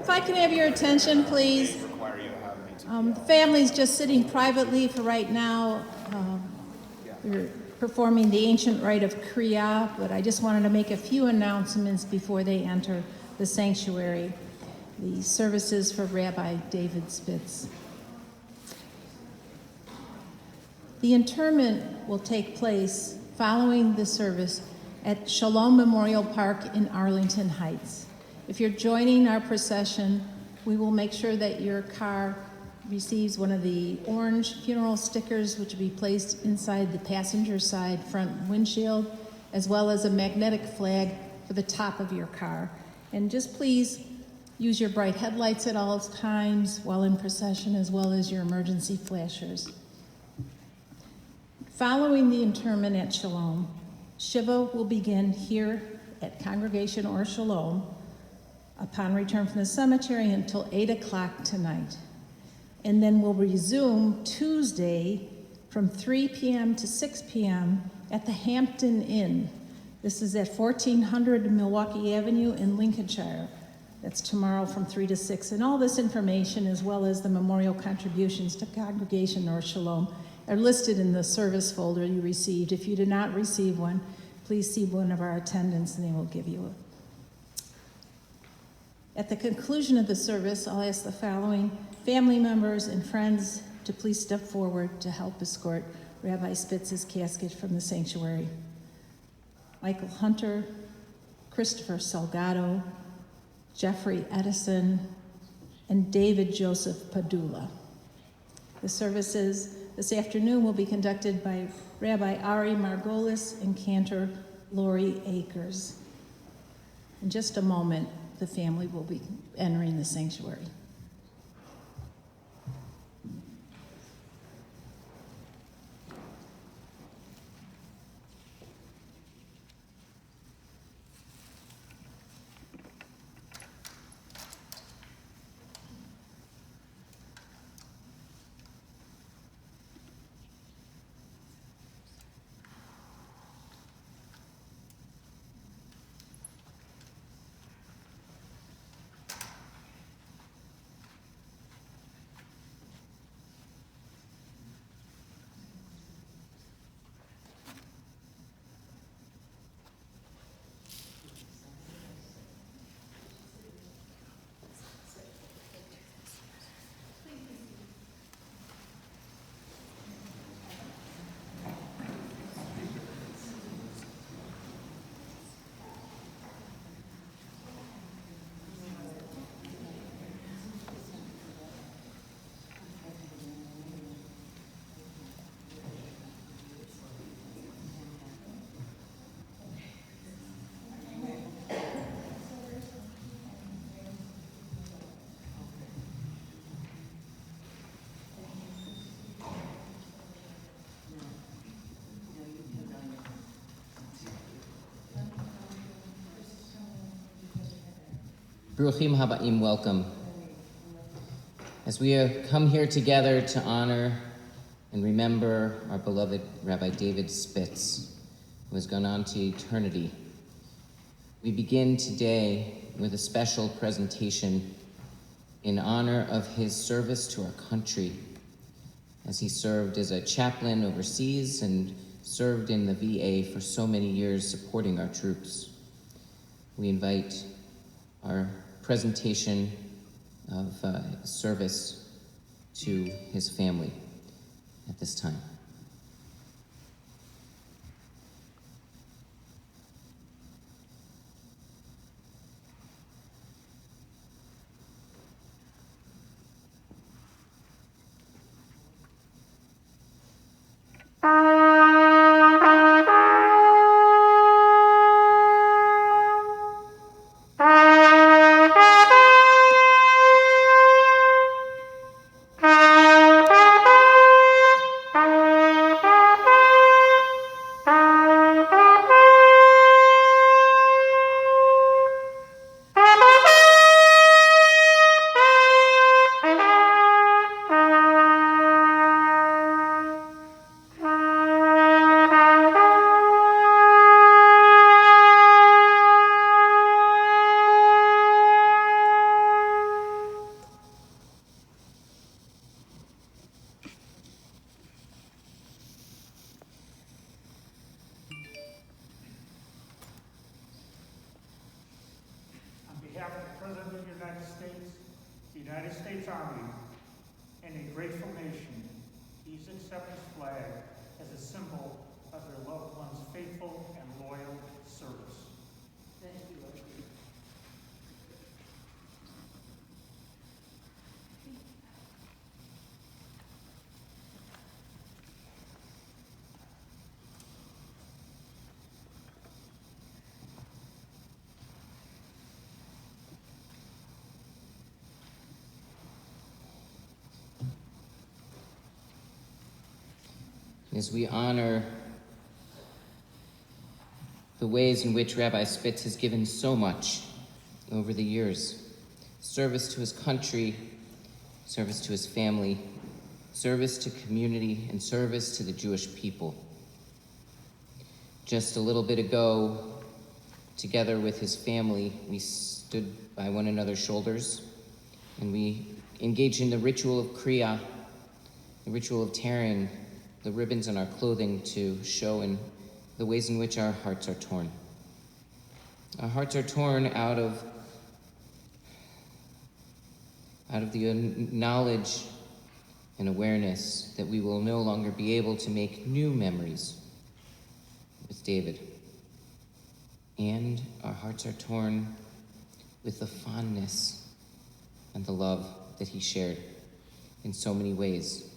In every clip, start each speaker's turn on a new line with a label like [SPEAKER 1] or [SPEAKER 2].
[SPEAKER 1] If I can have your attention, please. The family's just sitting privately for right now. We're performing the ancient rite of Kriya, but I just wanted to make a few announcements before they enter the sanctuary. The services for Rabbi David Spitz. The interment will take place following the service at Shalom Memorial Park in Arlington Heights. If you're joining our procession, we will make sure that your car receives one of the orange funeral stickers, which will be placed inside the passenger side front windshield, as well as a magnetic flag for the top of your car. And just please use your bright headlights at all times while in procession, as well as your emergency flashers. Following the interment at Shalom, Shiva will begin here at Congregation or Shalom upon return from the cemetery until 8 o'clock tonight. And then we'll resume Tuesday from 3 p.m. to 6 p.m. at the Hampton Inn. This is at 1400 Milwaukee Avenue in Lincolnshire. That's tomorrow from 3 to 6. And all this information, as well as the memorial contributions to Congregation or Shalom, are listed in the service folder you received. If you did not receive one, please see one of our attendants and they will give you it. At the conclusion of the service, I'll ask the following family members and friends to please step forward to help escort Rabbi Spitz's casket from the sanctuary. Michael Hunter, Christopher Salgado, Jeffrey Edison, and David Joseph Padula. The services this afternoon will be conducted by Rabbi Ari Margolis and Cantor Lori Akers. In just a moment, the family will be entering the sanctuary.
[SPEAKER 2] Bruchim Habaim, welcome. As we come here together to honor and remember our beloved Rabbi David Spitz, who has gone on to eternity, we begin today with a special presentation in honor of his service to our country, as he served as a chaplain overseas and served in the VA for so many years supporting our troops. We invite our presentation of service to his family at this time.
[SPEAKER 3] President of the United States Army, and a grateful nation, please accept this flag as a symbol of their loved one's faithful and loyal service. Thank you.
[SPEAKER 2] As we honor the ways in which Rabbi Spitz has given so much over the years, service to his country, service to his family, service to community, and service to the Jewish people. Just a little bit ago, together with his family, we stood by one another's shoulders and we engaged in the ritual of Kriya, the ritual of tearing the ribbons on our clothing to show in the ways in which our hearts are torn. Our hearts are torn out of the knowledge and awareness that we will no longer be able to make new memories with David. And our hearts are torn with the fondness and the love that he shared in so many ways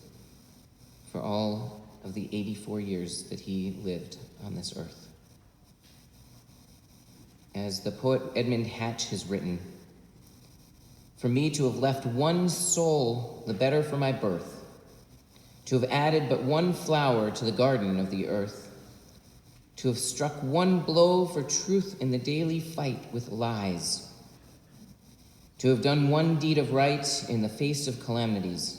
[SPEAKER 2] for all of the 84 years that he lived on this earth. As the poet Edmund Hatch has written, "For me to have left one soul the better for my birth, to have added but one flower to the garden of the earth, to have struck one blow for truth in the daily fight with lies, to have done one deed of right in the face of calamities,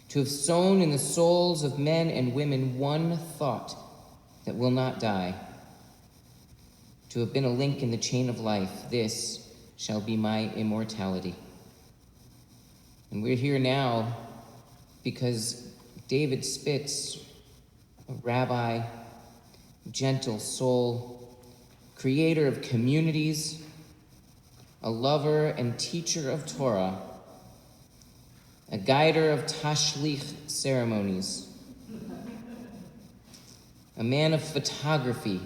[SPEAKER 2] to have sown in the souls of men and women one thought that will not die, to have been a link in the chain of life, this shall be my immortality." And we're here now because David Spitz, a rabbi, gentle soul, creator of communities, a lover and teacher of Torah, a guider of tashlich ceremonies, a man of photography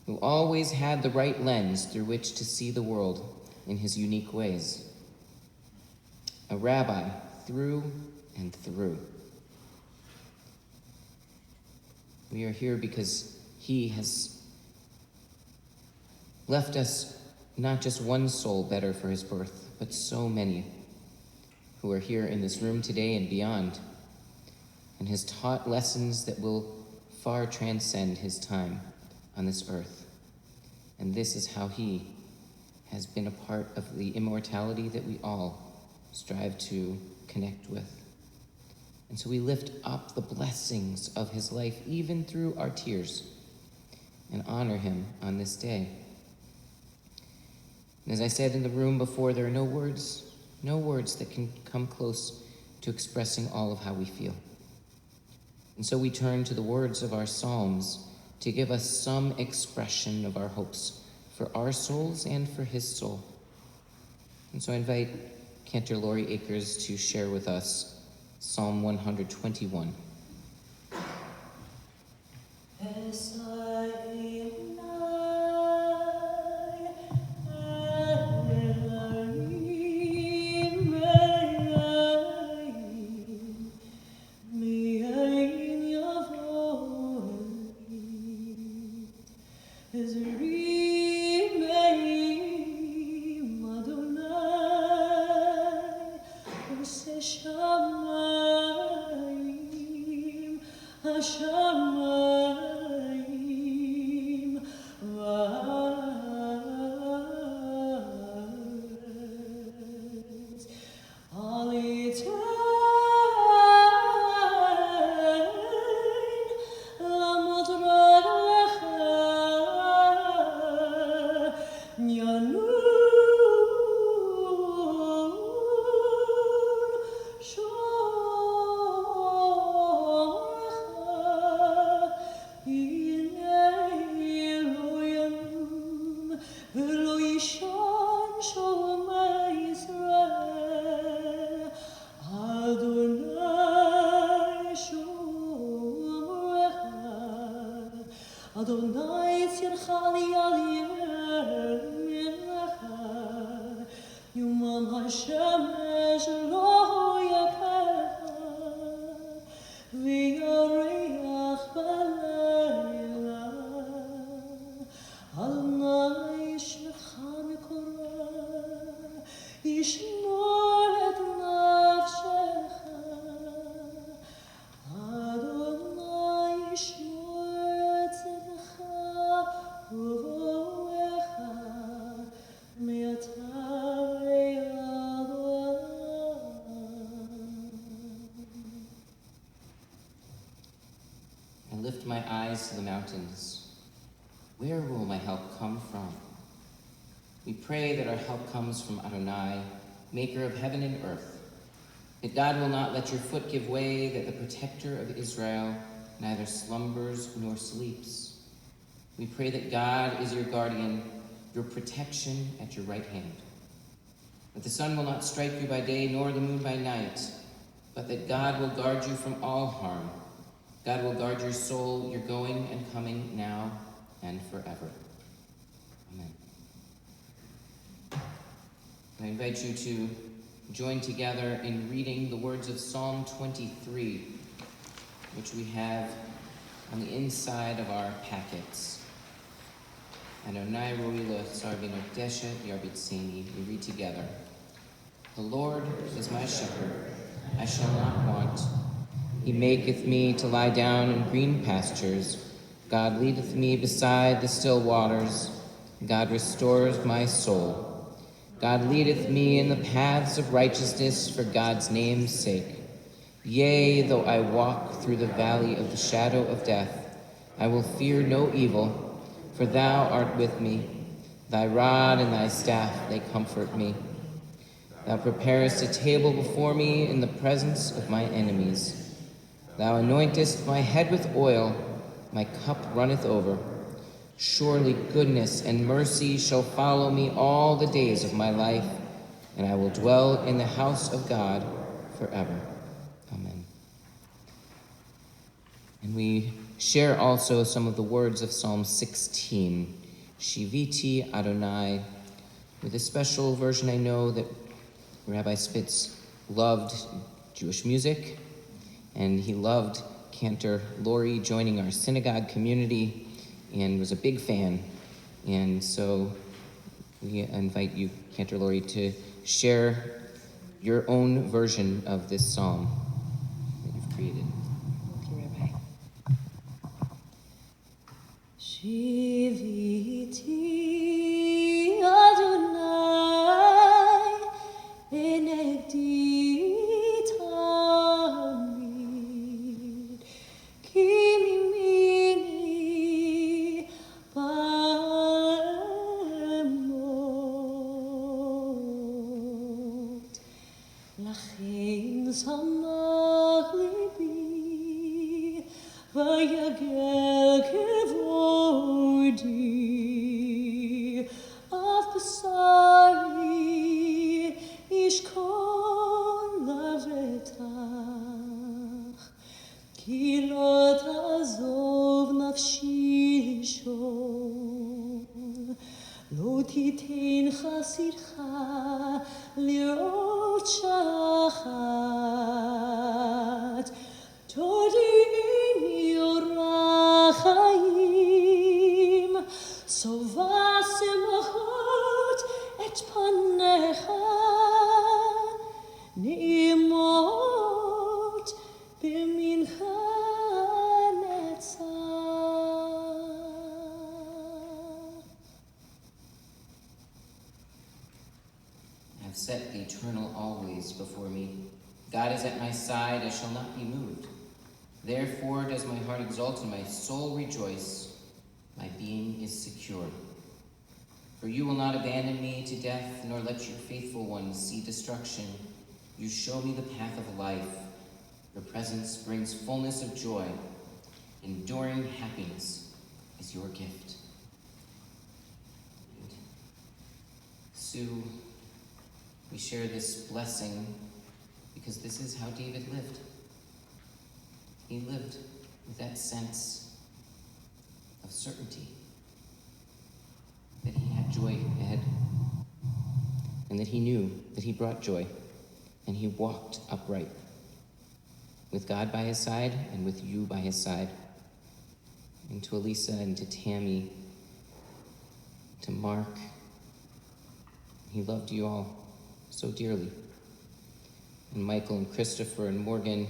[SPEAKER 2] who always had the right lens through which to see the world in his unique ways, a rabbi through and through. We are here because he has left us not just one soul better for his birth, but so many who are here in this room today and beyond, and has taught lessons that will far transcend his time on this earth. And this is how he has been a part of the immortality that we all strive to connect with. And so we lift up the blessings of his life, even through our tears, and honor him on this day. And as I said in the room before, there are no words that can come close to expressing all of how we feel. And so we turn to the words of our Psalms to give us some expression of our hopes for our souls and for his soul. And so I invite Cantor Lori Akers to share with us Psalm 121. I lift my eyes to the mountains. Where will my help come from? We pray that our help comes from Adonai, maker of heaven and earth. That God will not let your foot give way, that the protector of Israel neither slumbers nor sleeps. We pray that God is your guardian, your protection at your right hand. That the sun will not strike you by day, nor the moon by night, but that God will guard you from all harm. God will guard your soul, your going and coming now and forever. Amen. I invite you to join together in reading the words of Psalm 23, which we have on the inside of our packets. Adonai roi lo sarvino desha yarbit seni. We read together. The Lord is my shepherd, I shall not want. He maketh me to lie down in green pastures. God leadeth me beside the still waters. God restores my soul. God leadeth me in the paths of righteousness for God's name's sake. Yea, though I walk through the valley of the shadow of death, I will fear no evil, for thou art with me. Thy rod and thy staff, they comfort me. Thou preparest a table before me in the presence of my enemies. Thou anointest my head with oil, my cup runneth over. Surely goodness and mercy shall follow me all the days of my life, and I will dwell in the house of God forever. Amen. And we share also some of the words of Psalm 16, Shiviti Adonai, with a special version. I know that Rabbi Spitz loved Jewish music, and he loved Cantor Lori joining our synagogue community and was a big fan. And so we invite you, Cantor Lori, to share your own version of this psalm that you've created.
[SPEAKER 4] Thank you, Rabbi. Shiviti Adonai benegdi tamid ki mimini ba'emot lachein samach libi vayagel kevodi af basari ishkon lavetach ki lo ta'azov nafshi lishon lo titein chasircha lirot shachat todini orachayim sova simchot et panecha ni'imot b'mincha netzach.
[SPEAKER 2] I have set the eternal always before me. God is at my side, I shall not be moved. Therefore does my heart exult and my soul rejoice. My being is secure. For you will not abandon me to death, nor let your faithful ones see destruction. You show me the path of life. Your presence brings fullness of joy. Enduring happiness is your gift. And Sue, we share this blessing because this is how David lived. He lived with that sense of certainty that he had joy and that he knew that he brought joy, and he walked upright, with God by his side and with you by his side. And to Elisa and to Tammy, to Mark, he loved you all so dearly. And Michael and Christopher and Morgan,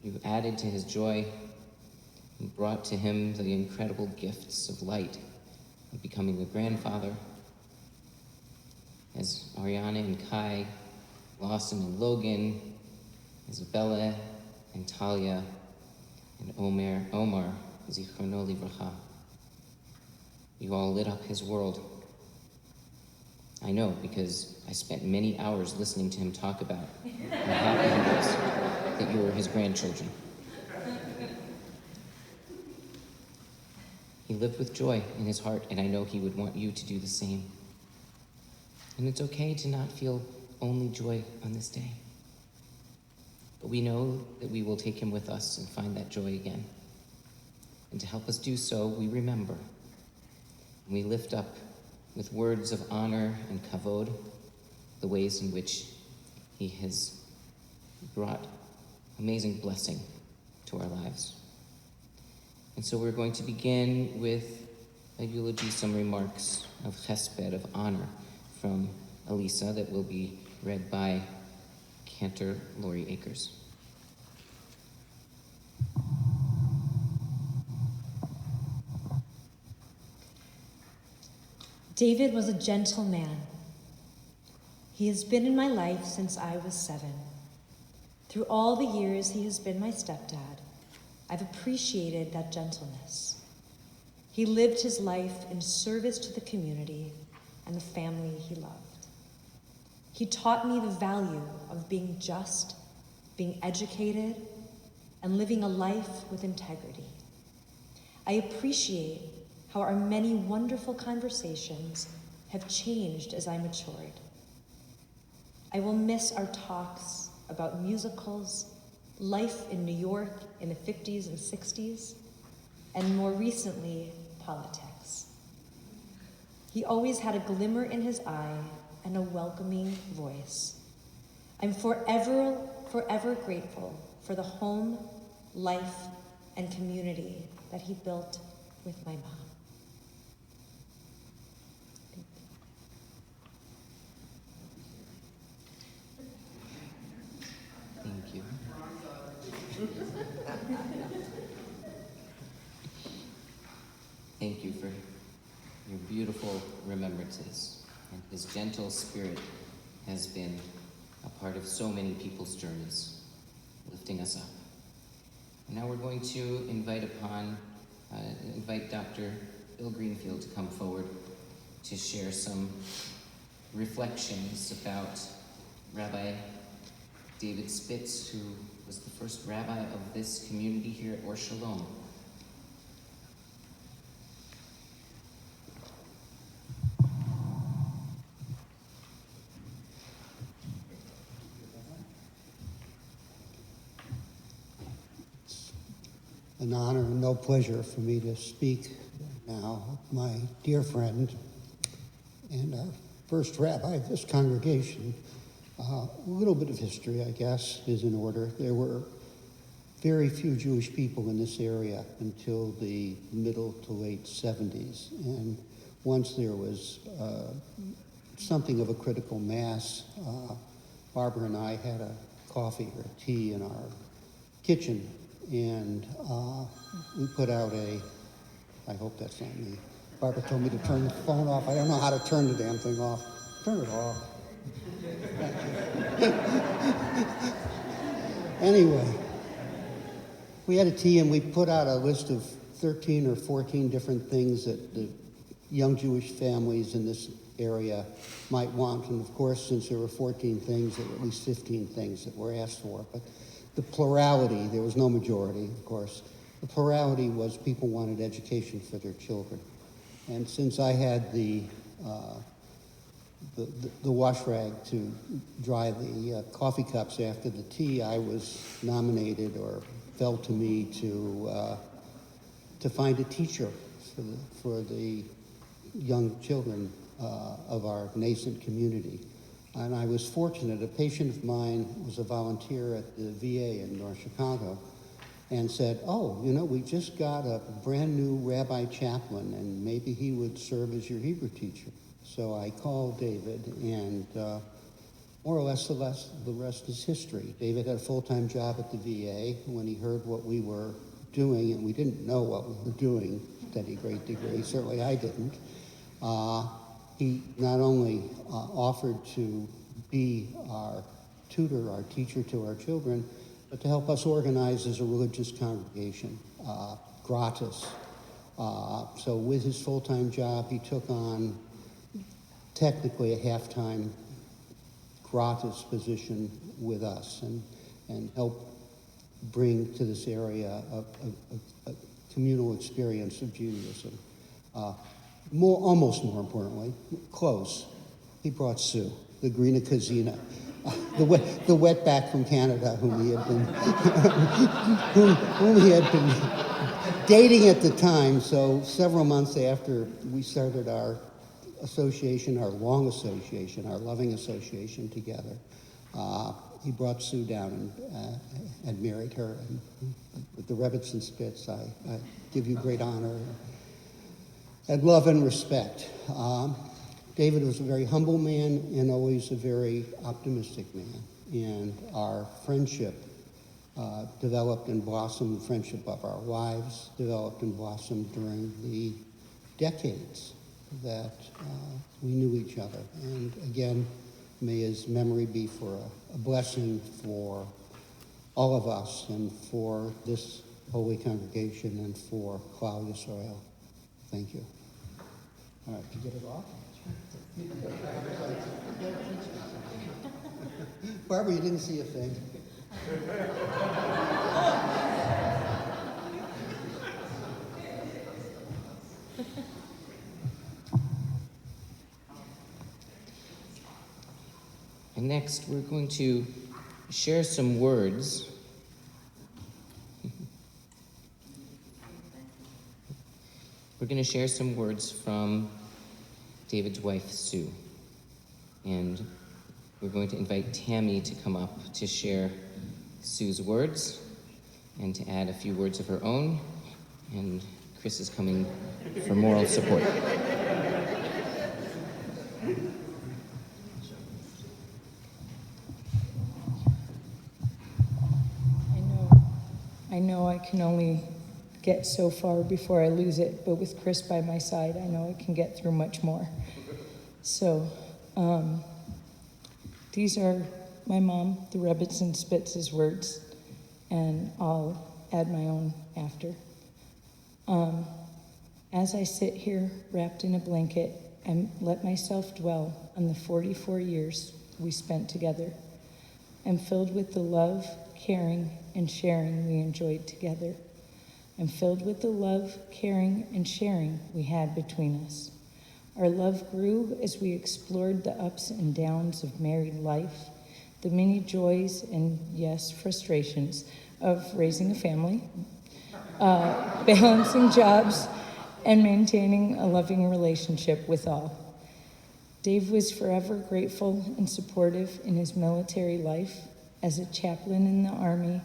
[SPEAKER 2] you added to his joy and brought to him the incredible gifts of light of becoming a grandfather. As Ariana and Kai, Lawson and Logan, Isabella and Talia, and Omar, Zichrono Livracha. You all lit up his world. I know, because I spent many hours listening to him talk about how happy he was that you were his grandchildren. He lived with joy in his heart, and I know he would want you to do the same. And it's okay to not feel only joy on this day. But we know that we will take him with us and find that joy again. And to help us do so, we remember. And we lift up with words of honor and kavod the ways in which he has brought amazing blessing to our lives. And so we're going to begin with a eulogy, some remarks of chesped, of honor, from Elisa that will be read by Cantor Lori Akers.
[SPEAKER 4] David was a gentle man. He has been in my life since I was 7. Through all the years he has been my stepdad, I've appreciated that gentleness. He lived his life in service to the community and the family he loved. He taught me the value of being just, being educated, and living a life with integrity. I appreciate how our many wonderful conversations have changed as I matured. I will miss our talks about musicals, life in New York in the 50s and 60s, and more recently, politics. He always had a glimmer in his eye and a welcoming voice. I'm forever grateful for the home, life, and community that he built with my mom.
[SPEAKER 2] Thank you. Thank you for your beautiful remembrances. And his gentle spirit has been a part of so many people's journeys, lifting us up. And now we're going to invite Dr. Bill Greenfield to come forward to share some reflections about Rabbi David Spitz, who was the first rabbi of this community here at Or Shalom.
[SPEAKER 5] An honor and no pleasure for me to speak now. My dear friend and first rabbi of this congregation. A little bit of history, I guess, is in order. There were very few Jewish people in this area until the middle to late 70s. And once there was something of a critical mass, Barbara and I had a coffee or tea in our kitchen, and we put out I hope that's not me. Barbara told me to turn the phone off. I don't know how to turn the damn thing off. Turn it off. Anyway, we had a tea and we put out a list of 13 or 14 different things that the young Jewish families in this area might want. And of course, since there were 14 things, there were at least 15 things that were asked for. But the plurality, there was no majority, of course. The plurality was people wanted education for their children. And since I had the wash rag to dry the coffee cups after the tea, I was nominated, or fell to me, to find a teacher for the young children of our nascent community. And I was fortunate, a patient of mine was a volunteer at the VA in North Chicago and said, oh, you know, we just got a brand new rabbi chaplain and maybe he would serve as your Hebrew teacher. So I called David, and more or less the rest is history. David had a full-time job at the VA. When he heard what we were doing, and we didn't know what we were doing to any great degree, certainly I didn't, he not only offered to be our tutor, our teacher to our children, but to help us organize as a religious congregation, gratis. So with his full-time job, he took on technically a half-time gratis position with us and helped bring to this area a communal experience of Judaism. Almost more importantly, close, he brought Sue, the Green Kazina, the wetback from Canada, whom he had been dating at the time. So several months after we started our association, our long association, our loving association together, he brought Sue down and married her. And with the Rabbi and Spitz, I give you great honor and love and respect. David was a very humble man and always a very optimistic man. And our friendship developed and blossomed, the friendship of our wives developed and blossomed during the decades that we knew each other. And again, may his memory be for a blessing for all of us and for this holy congregation and for Klal Yisrael. Thank you. All right, did you get it off? Barbara, you didn't see a thing.
[SPEAKER 2] And next, we're going to share some words. We're going to share some words from David's wife, Sue. And we're going to invite Tammy to come up to share Sue's words and to add a few words of her own. And Chris is coming for moral support.
[SPEAKER 6] I know I can only get so far before I lose it, but with Chris by my side, I know I can get through much more. So, these are my mom, the Rabbi and Spitz's words, and I'll add my own after. As I sit here wrapped in a blanket and let myself dwell on the 44 years we spent together, I'm filled with the love, caring, and sharing we enjoyed together. I'm filled with the love, caring, and sharing we had between us. Our love grew as we explored the ups and downs of married life, the many joys and, yes, frustrations of raising a family, balancing jobs, and maintaining a loving relationship with all. Dave was forever grateful and supportive in his military life, as a chaplain in the Army,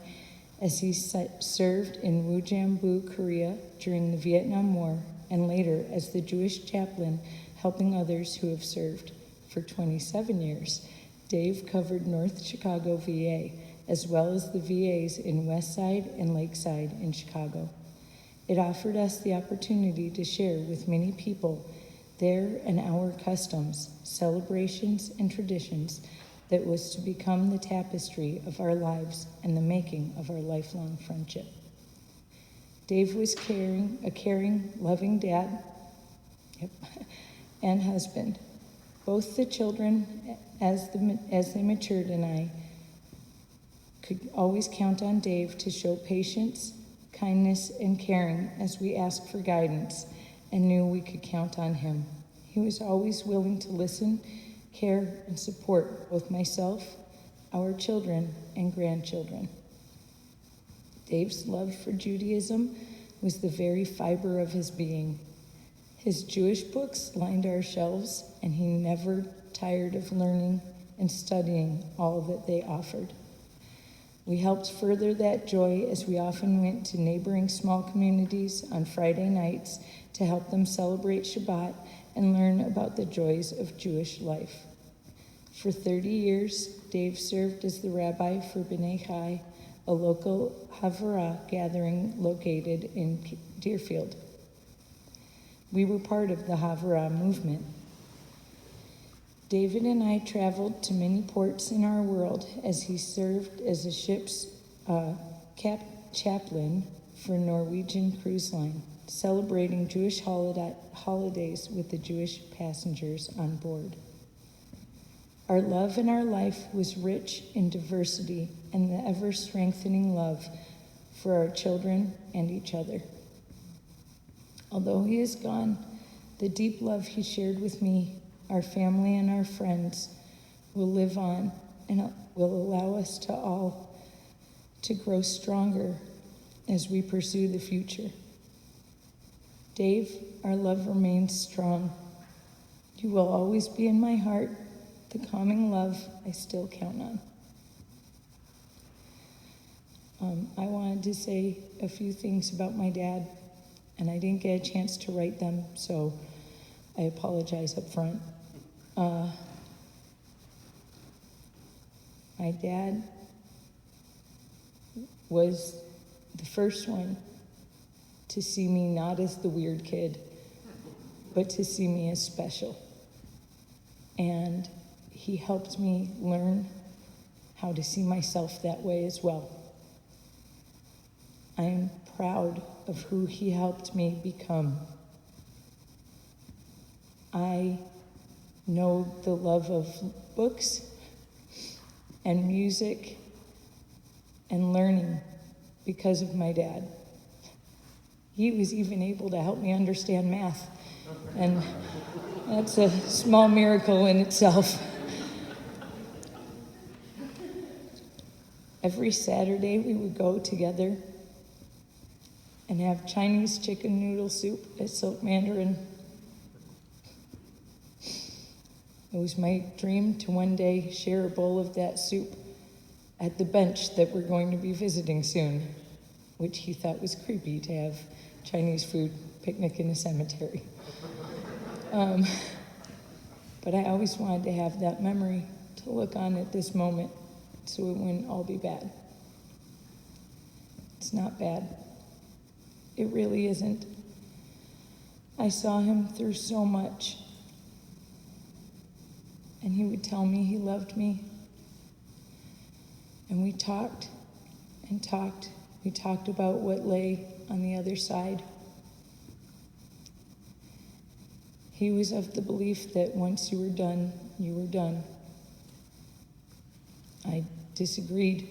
[SPEAKER 6] as he served in Wujambu, Korea during the Vietnam War, and later as the Jewish chaplain helping others who have served. For 27 years, Dave covered North Chicago VA, as well as the VAs in West Side and Lakeside in Chicago. It offered us the opportunity to share with many people their and our customs, celebrations, and traditions that was to become the tapestry of our lives and the making of our lifelong friendship. Dave was a caring, loving dad, and husband. Both the children, as they matured, and I could always count on Dave to show patience, kindness, and caring as we asked for guidance and knew we could count on him. He was always willing to listen, care, and support both myself, our children, and grandchildren. Dave's love for Judaism was the very fiber of his being. His Jewish books lined our shelves, and he never tired of learning and studying all that they offered. We helped further that joy as we often went to neighboring small communities on Friday nights to help them celebrate Shabbat and learn about the joys of Jewish life. For 30 years, Dave served as the rabbi for B'nai Chai, a local Havurah gathering located in Deerfield. We were part of the Havurah movement. David and I traveled to many ports in our world as he served as a ship's chaplain for Norwegian Cruise Line, celebrating Jewish holidays with the Jewish passengers on board. Our love and our life was rich in diversity and the ever-strengthening love for our children and each other. Although he is gone, the deep love he shared with me, our family, and our friends will live on and will allow us to all to grow stronger as we pursue the future. Dave, our love remains strong. You will always be in my heart, the calming love I still count on. I wanted to say a few things about my dad, and I didn't get a chance to write them, so I apologize up front. My dad was the first one to see me not as the weird kid, but to see me as special. And he helped me learn how to see myself that way as well. I am proud of who he helped me become. I know the love of books and music and learning because of my dad. He was even able to help me understand math, and that's a small miracle in itself. Every Saturday we would go together and have Chinese chicken noodle soup at Silk Mandarin. It was my dream to one day share a bowl of that soup at the bench that we're going to be visiting soon, which he thought was creepy to have Chinese food picnic in a cemetery. But I always wanted to have that memory to look on at this moment so it wouldn't all be bad. It's not bad. It really isn't. I saw him through so much. And he would tell me he loved me. And we talked and talked. We talked about what lay on the other side. He was of the belief that once you were done, you were done. I disagreed.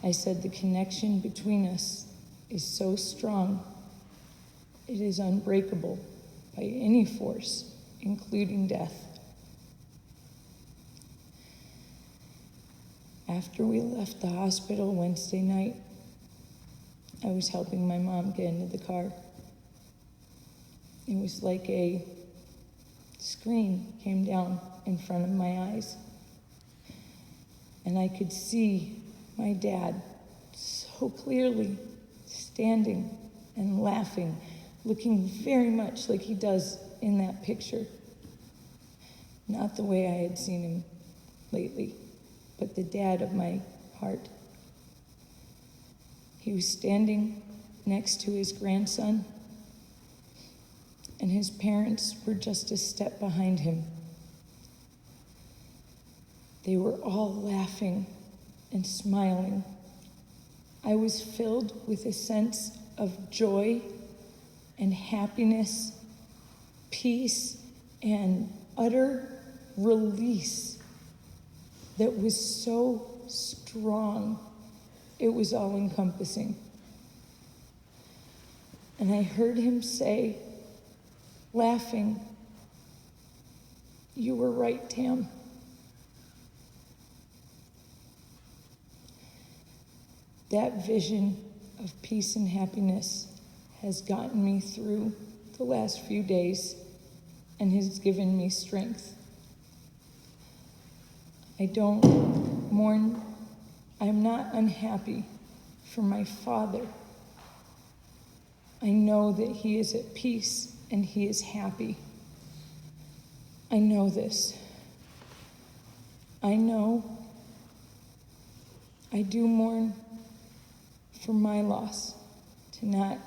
[SPEAKER 6] I said the connection between us is so strong, it is unbreakable by any force, including death. After we left the hospital Wednesday night, I was helping my mom get into the car. It was like a screen came down in front of my eyes. And I could see my dad so clearly standing and laughing, looking very much like he does in that picture. Not the way I had seen him lately, but the dad of my heart. He was standing next to his grandson, and his parents were just a step behind him. They were all laughing and smiling. I was filled with a sense of joy and happiness, peace, and utter release that was so strong, it was all-encompassing. And I heard him say, laughing, "You were right, Tam." That vision of peace and happiness has gotten me through the last few days and has given me strength. I don't mourn. I am not unhappy for my father. I know that he is at peace and he is happy. I know this. I know I do mourn for my loss, to not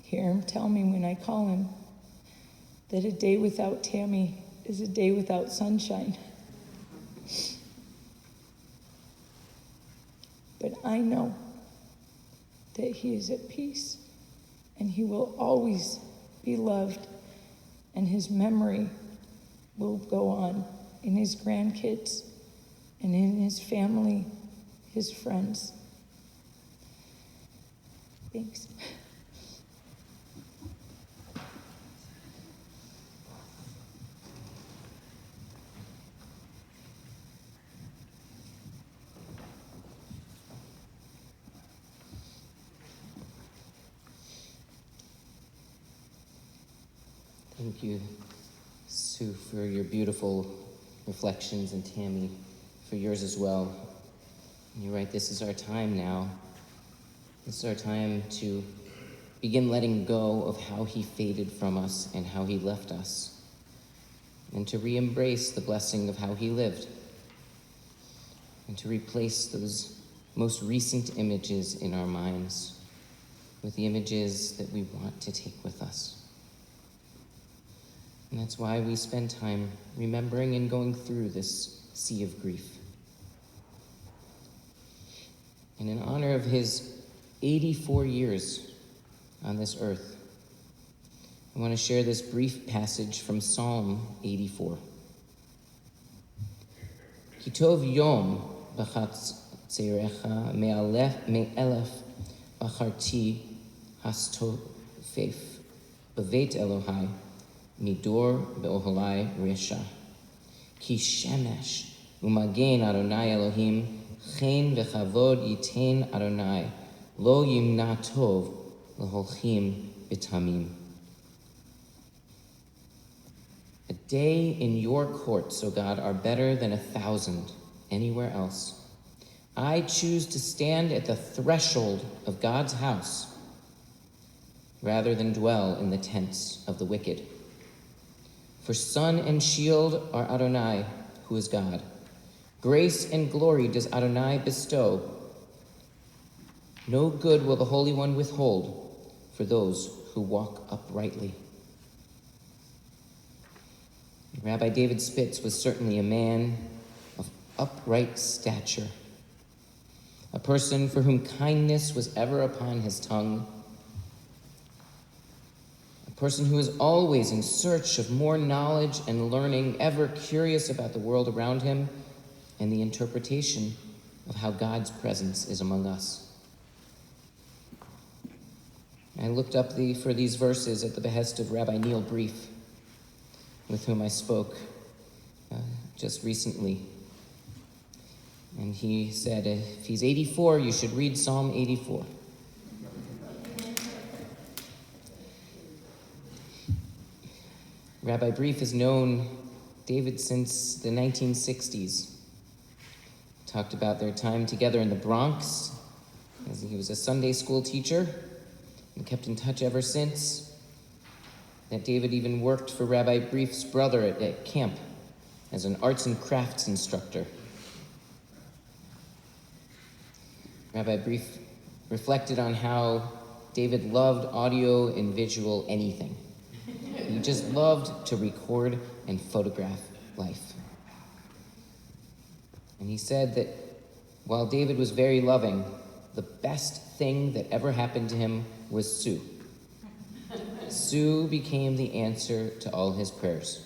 [SPEAKER 6] hear him tell me when I call him that a day without Tammy is a day without sunshine. But I know that he is at peace and he will always be loved, and his memory will go on in his grandkids and in his family, his friends. Thanks.
[SPEAKER 2] Thank you, Sue, for your beautiful reflections, and Tammy, for yours as well. And you're right, this is our time now. This is our time to begin letting go of how he faded from us and how he left us, and to re-embrace the blessing of how he lived, and to replace those most recent images in our minds with the images that we want to take with us. And that's why we spend time remembering and going through this sea of grief. And in honor of his 84 years on this earth, I want to share this brief passage from Psalm 84. Kitov yom b'chatzerecha me'elef b'charti hastofef b'veit Elohai midor be'oholai resha. Ki shemesh umagen Adonai Elohim chen v'chavod yitein Adonai lo yimna tov l'holchim b'tamim. A day in your courts, O God, are better than 1,000 anywhere else. I choose to stand at the threshold of God's house rather than dwell in the tents of the wicked. For sun and shield are Adonai, who is God. Grace and glory does Adonai bestow. No good will the Holy One withhold for those who walk uprightly. Rabbi David Spitz was certainly a man of upright stature, a person for whom kindness was ever upon his tongue, a person who is always in search of more knowledge and learning, ever curious about the world around him and the interpretation of how God's presence is among us. I looked up for these verses at the behest of Rabbi Neil Brief, with whom I spoke just recently. And he said, if he's 84, you should read Psalm 84. Rabbi Brief has known David since the 1960s. Talked about their time together in the Bronx, as he was a Sunday school teacher, and kept in touch ever since. That David even worked for Rabbi Brief's brother at camp as an arts and crafts instructor. Rabbi Brief reflected on how David loved audio and visual anything. He just loved to record and photograph life. And he said that while David was very loving, the best thing that ever happened to him was Sue. Sue became the answer to all his prayers.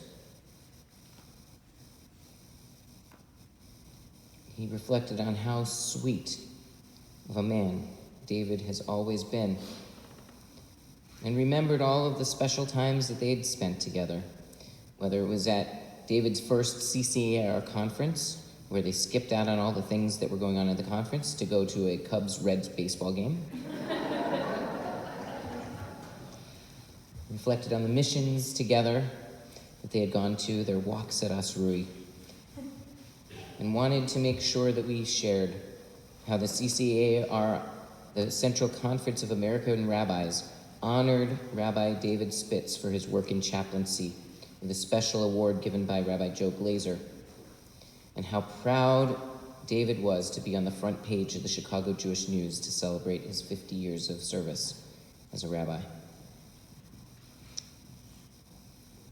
[SPEAKER 2] He reflected on how sweet of a man David has always been, and remembered all of the special times that they'd spent together, whether it was at David's first CCAR conference, where they skipped out on all the things that were going on at the conference to go to a Cubs-Reds baseball game, reflected on the missions together that they had gone to, their walks at Asrui, and wanted to make sure that we shared how the CCAR, the Central Conference of American Rabbis, honored Rabbi David Spitz for his work in chaplaincy with a special award given by Rabbi Joe Glazer, and how proud David was to be on the front page of the Chicago Jewish News to celebrate his 50 years of service as a rabbi.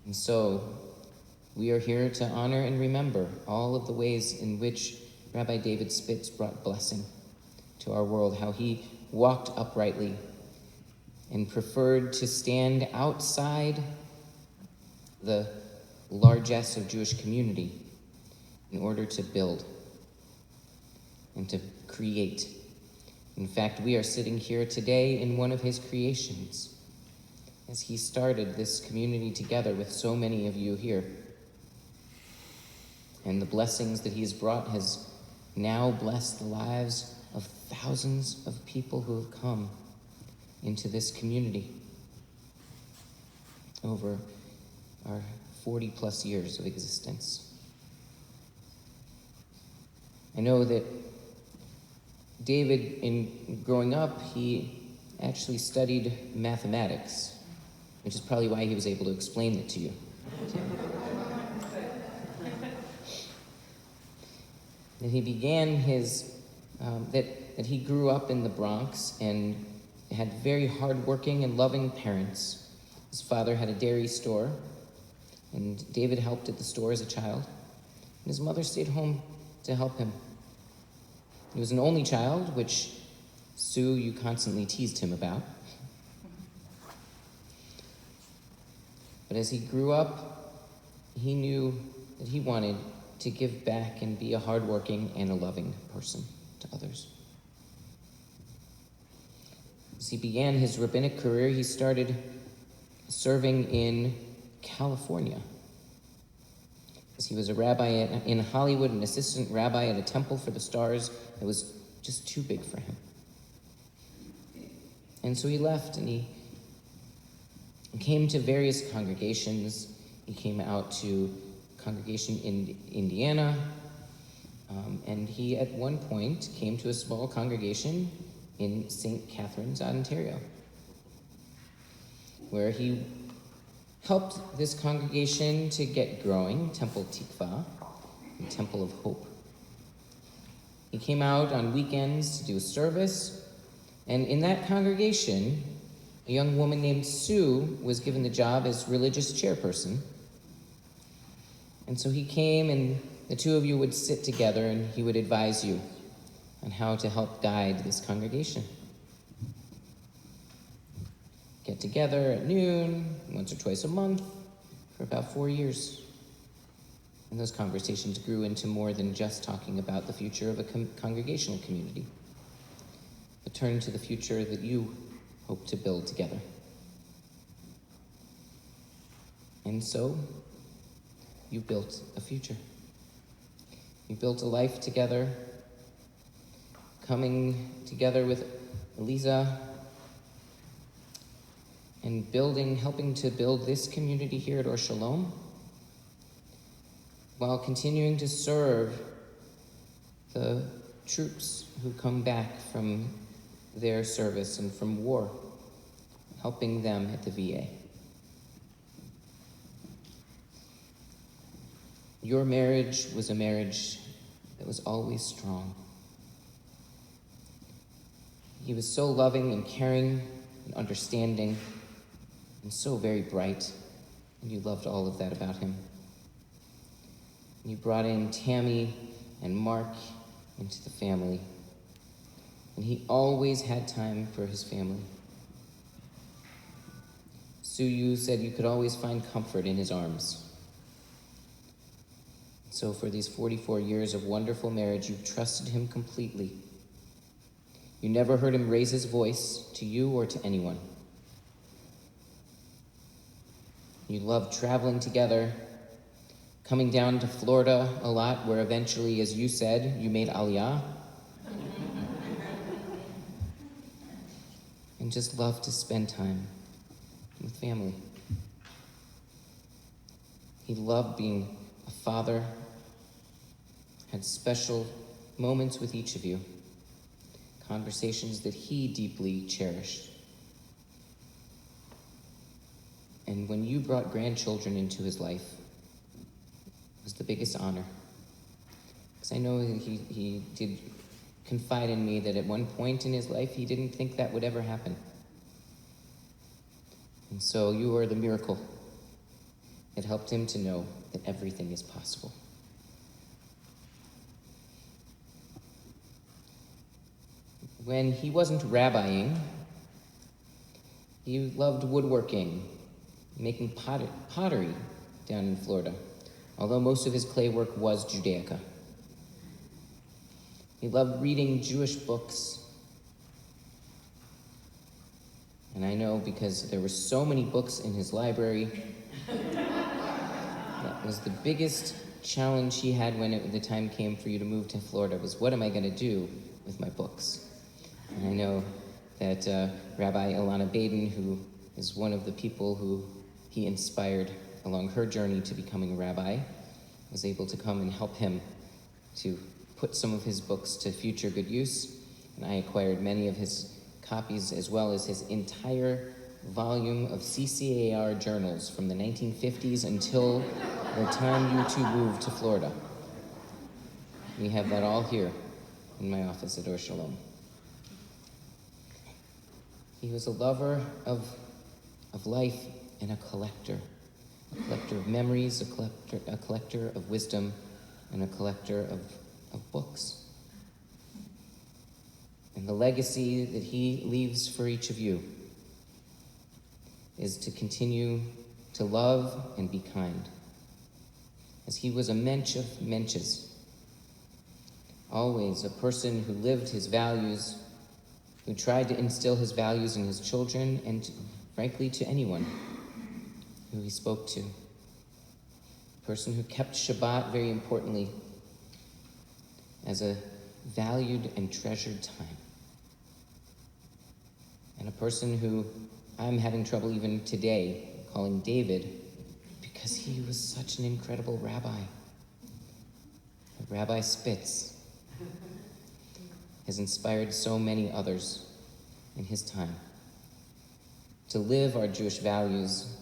[SPEAKER 2] And so, we are here to honor and remember all of the ways in which Rabbi David Spitz brought blessing to our world, how he walked uprightly and preferred to stand outside the largesse of Jewish community in order to build and to create. In fact, we are sitting here today in one of his creations as he started this community together with so many of you here. And the blessings that he has brought has now blessed the lives of thousands of people who have come into this community over our 40 plus years of existence. I know that David, in growing up, he actually studied mathematics, which is probably why he was able to explain it to you. That he began his, that he grew up in the Bronx and had very hardworking and loving parents. His father had a dairy store, and David helped at the store as a child. And his mother stayed home to help him. He was an only child, which, Sue, you constantly teased him about. But as he grew up, he knew that he wanted to give back and be a hardworking and a loving person to others. As he began his rabbinic career, he started serving in California. As he was a rabbi in Hollywood, an assistant rabbi at a temple for the stars that was just too big for him. And so he left and he came to various congregations. He came out to congregation in Indiana, and he at one point came to a small congregation in St. Catharines, Ontario, where he helped this congregation to get growing, Temple Tikva, and Temple of Hope. He came out on weekends to do a service, and in that congregation, a young woman named Sue was given the job as religious chairperson. And so he came, and the two of you would sit together, and he would advise you on how to help guide this congregation. Get together at noon, once or twice a month, for about 4 years. And those conversations grew into more than just talking about the future of a congregational community, but turned to the future that you hope to build together. And so, you built a future. You built a life together, coming together with Eliza and helping to build this community here at Or Shalom, while continuing to serve the troops who come back from their service and from war, helping them at the VA. Your marriage was a marriage that was always strong. He was so loving and caring and understanding and so very bright, and you loved all of that about him. You brought in Tammy and Mark into the family, and he always had time for his family. Sue, you said you could always find comfort in his arms. So for these 44 years of wonderful marriage, you've trusted him completely. You never heard him raise his voice to you or to anyone. You loved traveling together, coming down to Florida a lot, where eventually, as you said, you made Aliyah. And just loved to spend time with family. He loved being a father, had special moments with each of you, conversations that he deeply cherished. And when you brought grandchildren into his life, it was the biggest honor. Because I know he did confide in me that at one point in his life, he didn't think that would ever happen. And so you are the miracle that helped him to know that everything is possible. When he wasn't rabbiing, he loved woodworking, making pottery down in Florida, although most of his clay work was Judaica. He loved reading Jewish books. And I know because there were so many books in his library, that was the biggest challenge he had when the time came for you to move to Florida, was what am I going to do with my books? And I know that Rabbi Ilana Baden, who is one of the people who he inspired along her journey to becoming a rabbi, was able to come and help him to put some of his books to future good use. And I acquired many of his copies, as well as his entire volume of CCAR journals from the 1950s until the time you two moved to Florida. We have that all here in my office at Or Shalom. He was a lover of life and a collector of memories, a collector of wisdom, and a collector of books. And the legacy that he leaves for each of you is to continue to love and be kind, as he was a mensch of mensches, always a person who lived his values, who tried to instill his values in his children and, frankly, to anyone who he spoke to. A person who kept Shabbat, very importantly, as a valued and treasured time. And a person who I'm having trouble even today calling David, because he was such an incredible rabbi. Rabbi Spitz has inspired so many others in his time to live our Jewish values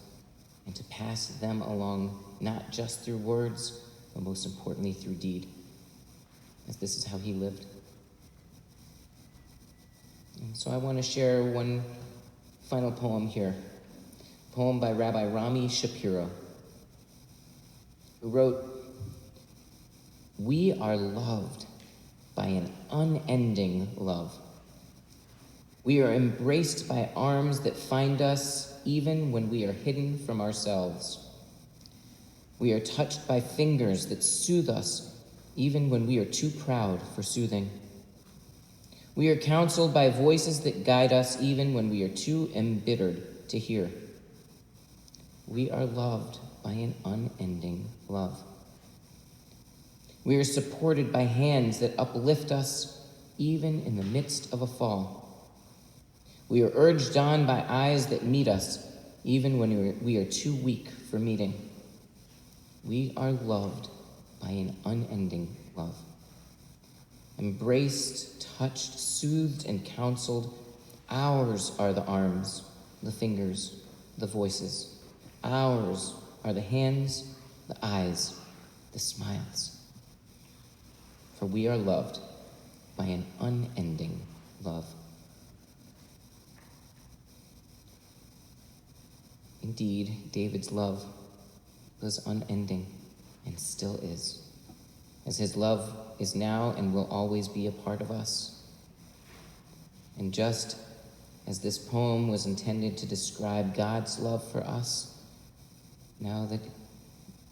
[SPEAKER 2] and to pass them along, not just through words, but most importantly through deed, as this is how he lived. And so I want to share one final poem here, a poem by Rabbi Rami Shapiro, who wrote, "We are loved by an unending love. We are embraced by arms that find us even when we are hidden from ourselves. We are touched by fingers that soothe us even when we are too proud for soothing. We are counseled by voices that guide us even when we are too embittered to hear. We are loved by an unending love. We are supported by hands that uplift us even in the midst of a fall. We are urged on by eyes that meet us even when we are too weak for meeting. We are loved by an unending love. Embraced, touched, soothed, and counseled, ours are the arms, the fingers, the voices. Ours are the hands, the eyes, the smiles. For we are loved by an unending love." Indeed, David's love was unending and still is, as his love is now and will always be a part of us. And just as this poem was intended to describe God's love for us, now that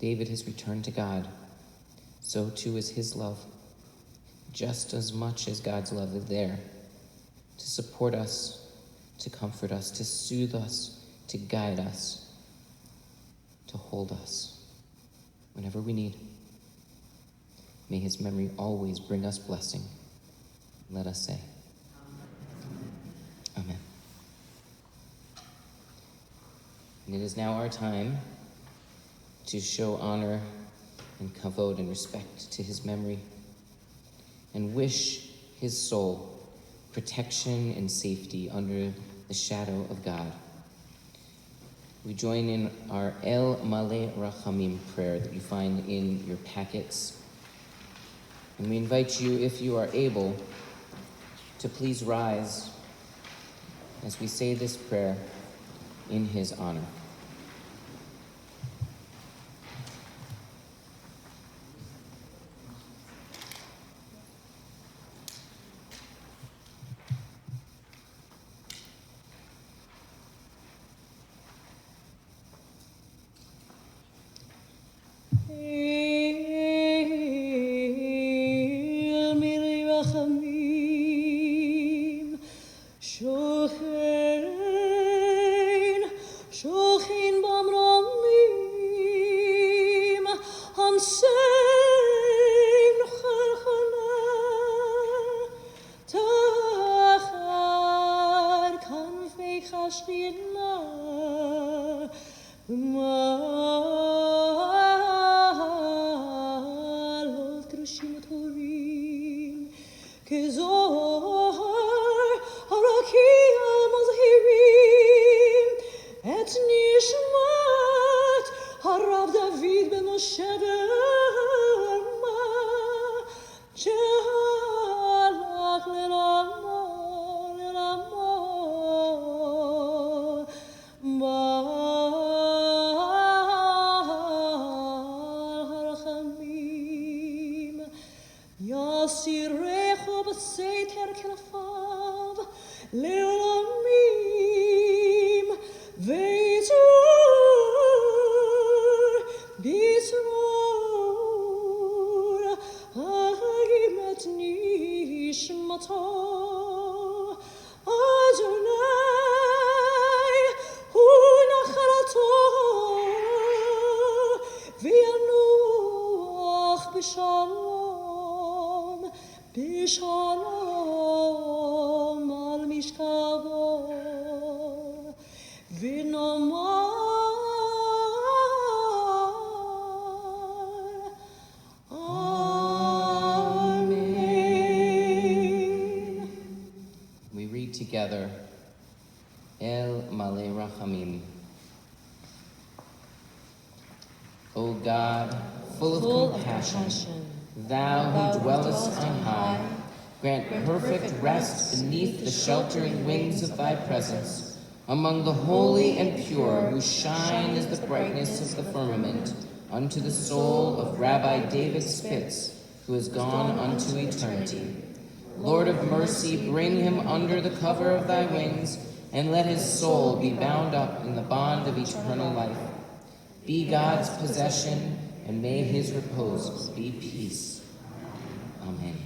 [SPEAKER 2] David has returned to God, so too is his love. Just as much as God's love is there to support us, to comfort us, to soothe us, to guide us, to hold us whenever we need. May his memory always bring us blessing. Let us say, Amen. And it is now our time to show honor and kavod and respect to his memory, and wish his soul protection and safety under the shadow of God. We join in our El Maleh Rachamim prayer that you find in your packets. And we invite you, if you are able, to please rise as we say this prayer in his honor. Together, El Maleh Rachamim. O God, full of compassion, thou who dwellest on high, grant perfect rest beneath the sheltering wings of thy presence, among the holy and pure who shine as the brightness of the firmament, unto the soul of Rabbi David Spitz, who is gone unto eternity. Lord of mercy, bring him under the cover of thy wings, and let his soul be bound up in the bond of eternal life. Be God's possession, and may his repose be peace. Amen.